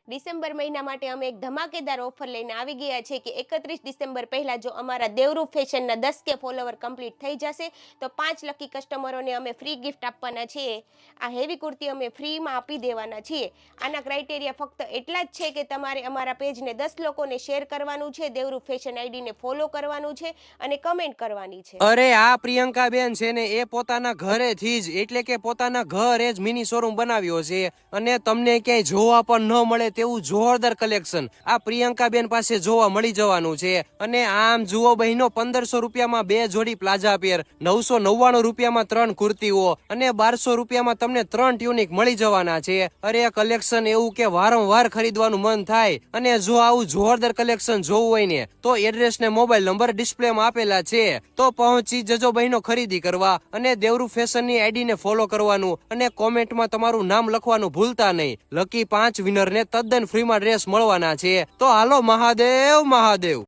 December મહિના માટે અમે એક ધમાકેદાર ઓફર લઈને આવી ગયા છે કે 31 ડિસેમ્બર પહેલાં જો અમારા દેવરૂપ ફેશનના 10K ફોલોવર કમ્પ્લીટ થઈ જશે તો 5 લકી કસ્ટમરોને અમે ફ્રી ગિફ્ટ આપવાના છીએ. આ હેવી કુર્તી અમે ફ્રીમાં આપી દેવાના છીએ. આના ક્રાઇટેરિયા ફક્ત એટલા જ છે કે તમારે અમારા પેજને 10 લોકોને શેર કરવાનું છે, દેવરૂપ ફેશન આઈડીને ફોલો કરવાનું છે અને કમેન્ટ કરવાની છે. અરે આ પ્રિયંકા બેન છે ને એ પોતાના ઘરેથી જ એટલે કે પોતાના ઘરે જ મિની શોરૂમ બનાવ્યો છે અને તમને ક્યાંય જોવા પણ ન મળે તેવું જોરદાર કલેક્શન આ પ્રિયંકા બેન પાસે જોવા મળી જવાનું છે. અને આમ જુઓ બહેનો 1500 રૂપિયામાં 2 જોડી પ્લાઝા પેર, 999 રૂપિયામાં 3 કુર્તીઓ અને 1200 રૂપિયામાં તમને 3 ટ્યુનિક મળી જવાના છે. અરે કલેક્શન એવું કે વારંવાર ખરીદવાનું મન થાય. અને જો આવું જોરદાર કલેક્શન જોવું હોય ને તો એડ્રેસ ને મોબાઈલ નંબર ડિસ્પ્લેમાં આપેલા છે, તો પહોંચી જજો બહેનો ખરીદી કરવા. અને દેવરૂપ ફેશનની આઈડીને ફોલો કરવાનું અને કોમેન્ટમાં તમારું નામ લખવાનું ભૂલતા નહીં. લકી 5 વિનરને તદ્દન ફ્રીમાં ડ્રેસ મળવાના છે. તો હાલો મહાદેવ મહાદેવ.